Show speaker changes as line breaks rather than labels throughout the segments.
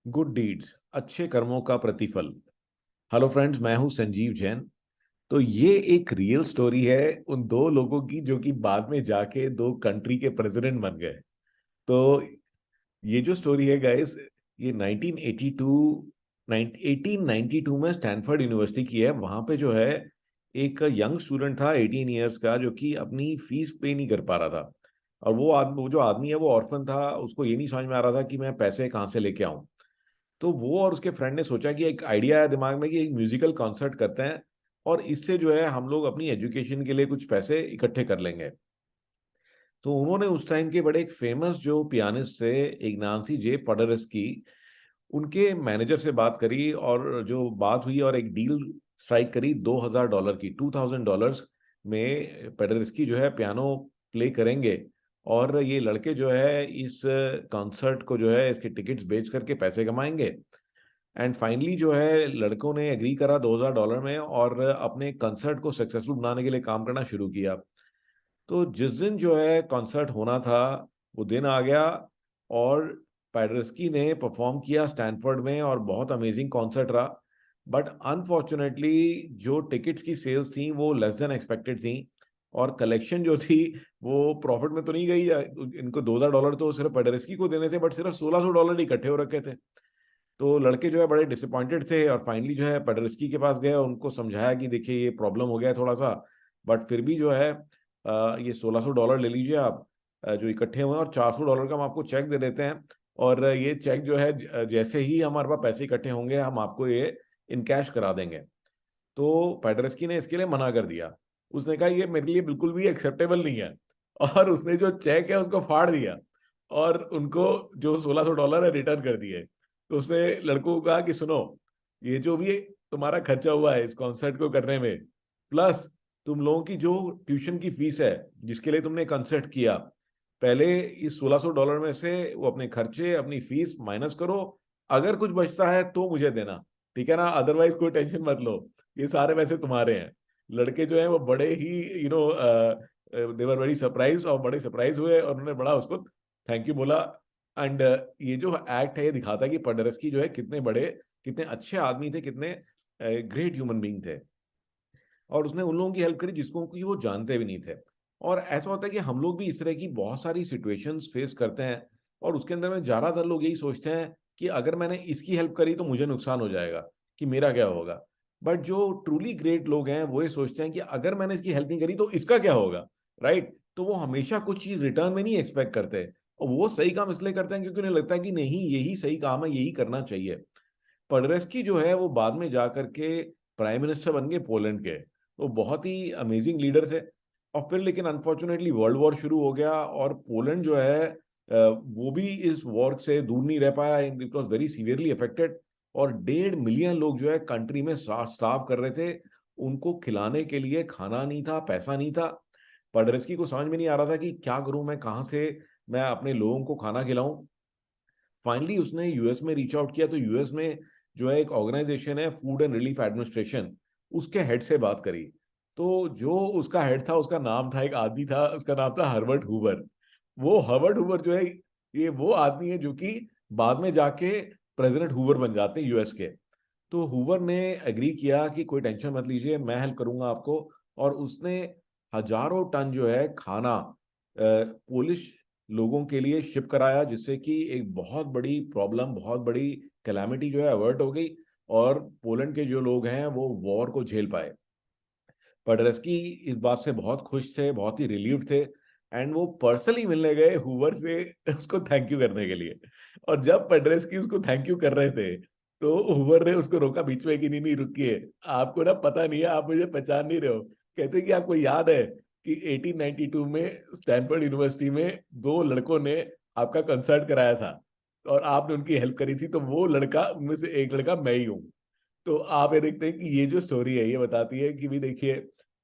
Good deeds, अच्छे कर्मों का प्रतिफल। हेलो फ्रेंड्स, मैं हूं संजीव जैन। तो ये एक रियल स्टोरी है उन दो लोगों की जो कि बाद में जाके दो कंट्री के प्रेसिडेंट बन गए। तो ये जो स्टोरी है गाइस, ये 1892 में स्टैनफोर्ड यूनिवर्सिटी की है। वहां पे जो है एक यंग स्टूडेंट था 18 इयर्स का, जो कि अपनी फीस पे नहीं कर पा रहा था। और वो जो आदमी है वो ऑर्फन था। उसको ये नहीं समझ में आ रहा था कि मैं पैसे कहाँ से लेके आऊं। तो वो और उसके फ्रेंड ने सोचा कि एक आइडिया है दिमाग में कि एक म्यूजिकल कॉन्सर्ट करते हैं और इससे जो है हम लोग अपनी एजुकेशन के लिए कुछ पैसे इकट्ठे कर लेंगे। तो उन्होंने उस टाइम के बड़े एक फेमस जो पियानिस्ट थे, इग्नासी जे की, उनके मैनेजर से बात करी और जो बात हुई और एक डील स्ट्राइक करी $2000 की, $2000 में पेडरस्की जो है पियानो प्ले करेंगे। और ये लड़के जो है इस कॉन्सर्ट को जो है इसके टिकट्स बेच करके पैसे कमाएंगे। एंड फाइनली जो है लड़कों ने एग्री करा $2000 में और अपने कंसर्ट को सक्सेसफुल बनाने के लिए काम करना शुरू किया। तो जिस दिन जो है कॉन्सर्ट होना था वो दिन आ गया और पैडरस्की ने परफॉर्म किया स्टैनफोर्ड में और बहुत अमेजिंग कॉन्सर्ट रहा। बट अनफॉर्चुनेटली जो टिकट्स की सेल्स थी वो लेस देन एक्सपेक्टेड थी। और कलेक्शन जो थी वो प्रॉफिट में तो नहीं गई। इनको $2000 तो सिर्फ पैडरस्की को देने थे, बट सिर्फ $1600 इकट्ठे हो रखे थे। तो लड़के जो है बड़े डिसअपॉइंटेड थे और फाइनली जो है पेडरस्की के पास गए और उनको समझाया कि देखिए ये प्रॉब्लम हो गया है थोड़ा सा, बट फिर भी जो है ये $1600 ले लीजिए आप, जो इकट्ठे हुए हैं, और $400 का हम आपको चेक दे देते हैं। और ये चेक जो है जैसे ही हमारे पास पैसे इकट्ठे होंगे हम आपको ये इन कैश करा देंगे। तो पेडरस्की ने इसके लिए मना कर दिया। उसने कहा ये मेरे लिए बिल्कुल भी एक्सेप्टेबल नहीं है। और उसने जो चेक है उसको फाड़ दिया और उनको जो $1600 है रिटर्न कर दिए। तो उसने लड़कों को कहा कि सुनो, ये जो भी तुम्हारा खर्चा हुआ है इस कॉन्सर्ट को करने में, प्लस तुम लोगों की जो ट्यूशन की फीस है जिसके लिए तुमने कंसर्ट किया, पहले इस $1600 में से वो अपने खर्चे अपनी फीस माइनस करो। अगर कुछ बचता है तो मुझे देना, ठीक है ना? अदरवाइज कोई टेंशन मत लो, ये सारे पैसे तुम्हारे हैं। लड़के जो है वो बड़े ही दे वर वेरी सरप्राइज, और बड़े सरप्राइज हुए और उन्होंने बड़ा उसको थैंक यू बोला। एंड ये जो एक्ट है ये दिखाता है कि पडरस्की जो है कितने बड़े, कितने अच्छे आदमी थे, कितने ग्रेट ह्यूमन बीइंग थे। और उसने उन लोगों की हेल्प करी जिसको कि वो जानते भी नहीं थे। और ऐसा होता है कि हम लोग भी इस तरह की बहुत सारी सिचुएशंस फेस करते हैं और उसके अंदर में ज्यादातर लोग यही सोचते हैं कि अगर मैंने इसकी हेल्प करी तो मुझे नुकसान हो जाएगा, कि मेरा क्या होगा। बट जो ट्रूली ग्रेट लोग हैं वो ये सोचते हैं कि अगर मैंने इसकी हेल्प नहीं करी तो इसका क्या होगा, राइट? तो वो हमेशा कुछ चीज रिटर्न में नहीं एक्सपेक्ट करते। और वो सही काम इसलिए करते हैं क्योंकि उन्हें लगता है कि नहीं, यही सही काम है, यही करना चाहिए। पडरेस्की जो है वो बाद में जाकर के प्राइम मिनिस्टर बन गए पोलैंड के। वो बहुत ही अमेजिंग लीडर थे। और फिर लेकिन अनफॉर्चुनेटली वर्ल्ड वॉर शुरू हो गया और पोलैंड जो है वो भी इस वॉर से दूर नहीं रह पाया। It was very severely affected. और 1.5 मिलियन लोग जो है कंट्री में स्टाफ कर रहे थे। उनको खिलाने के लिए खाना नहीं था, पैसा नहीं था। पडरेस्की को समझ में नहीं आ रहा था कि क्या करूं मैं, कहाँ से मैं अपने लोगों को खाना खिलाऊं। फाइनली उसने यूएस में रीच आउट किया। तो यूएस में जो है एक ऑर्गेनाइजेशन है फूड एंड रिलीफ एडमिनिस्ट्रेशन, उसके हेड से बात करी। तो जो उसका हेड था, उसका नाम था, एक आदमी था, उसका नाम था हर्बर्ट हूवर। वो हर्बर्ट हूवर जो है, ये वो आदमी है जो कि बाद में जाके प्रेसिडेंट हूवर बन जाते हैं यूएस के। तो हूवर ने एग्री किया कि कोई टेंशन मत लीजिए, मैं हेल्प करूंगा आपको। और उसने हजारों टन जो है खाना पोलिश लोगों के लिए शिप कराया, जिससे कि एक बहुत बड़ी प्रॉब्लम, बहुत बड़ी कैलामिटी जो है अवर्ट हो गई। और पोलैंड के जो लोग हैं वो वॉर को झेल पाए। पडरस्की इस बात से बहुत खुश थे, बहुत ही रिलीव्ड थे। एंड वो पर्सनली मिलने गए हूवर से उसको थैंक यू करने के लिए। और जब पडरस्की उसको थैंक यू कर रहे थे तो हूवर ने उसको रोका बीच में कि नहीं नहीं रुकिए, आपको ना पता नहीं है, आप मुझे पहचान नहीं रहे हो। कहते कि आपको याद है कि 1892 में स्टैनफोर्ड यूनिवर्सिटी में दो लड़कों ने आपका कंसर्ट कराया था और आपने उनकी हेल्प करी थी, तो वो लड़का उनमें से एक लड़का मैं ही हूँ। तो आप ये देखते हैं कि ये जो स्टोरी है ये बताती है कि भी देखिए,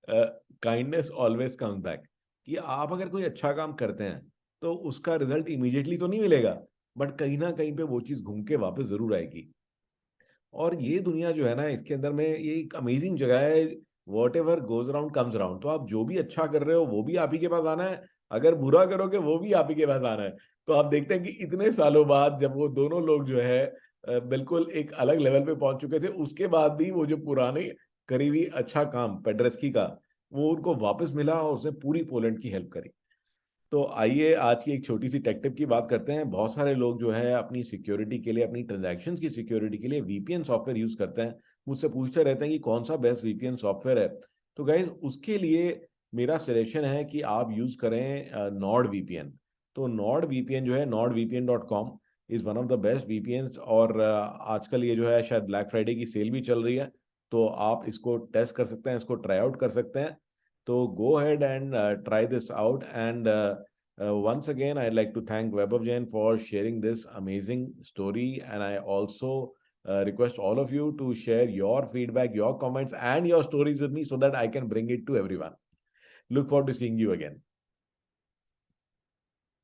काइंडनेस ऑलवेज कम्स बैक। कि आप अगर कोई अच्छा काम करते हैं तो उसका रिजल्ट इमीडिएटली तो नहीं मिलेगा, बट कहीं ना कहीं पे वो चीज घूम के वापस जरूर आएगी। और ये दुनिया जो है ना, इसके अंदर में ये एक अमेजिंग जगह है। What ever goes around comes around. तो आप जो भी अच्छा कर रहे हो वो भी आप ही के पास आना है, अगर बुरा करोगे वो भी आप ही के पास आना है। तो आप देखते हैं कि इतने सालों बाद जब वो दोनों लोग जो है बिल्कुल एक अलग लेवल पे पहुंच चुके थे। उसके बाद भी वो जो पुराने करीबी अच्छा काम पेड्रेस्की का, वो उनको वापस मिला और उसने पूरी पोलैंड की हेल्प करी। तो आइए आज की एक छोटी सी टेक टिप की बात करते हैं। बहुत सारे लोग जो है अपनी सिक्योरिटी के लिए, अपनी ट्रांजैक्शंस की सिक्योरिटी के लिए वीपीएन सॉफ्टवेयर यूज करते हैं। मुझसे पूछते रहते हैं कि कौन सा बेस्ट वीपीएन सॉफ्टवेयर है। तो गाइज उसके लिए मेरा सजेशन है कि आप यूज करें नॉर्ड वीपीएन। तो नॉर्ड वीपीएन जो है, nordvpn.com is one of the best VPNs. और आजकल ये जो है शायद ब्लैक फ्राइडे की सेल भी चल रही है, तो आप इसको टेस्ट कर सकते हैं, इसको ट्राई आउट कर सकते हैं। तो go ahead and try this out. And once again, I'd like to thank Vaibhav Jain for sharing this amazing story. And I also request all of you to share your feedback, your comments, and your stories with me so that I can bring it to everyone. Look forward to seeing you again.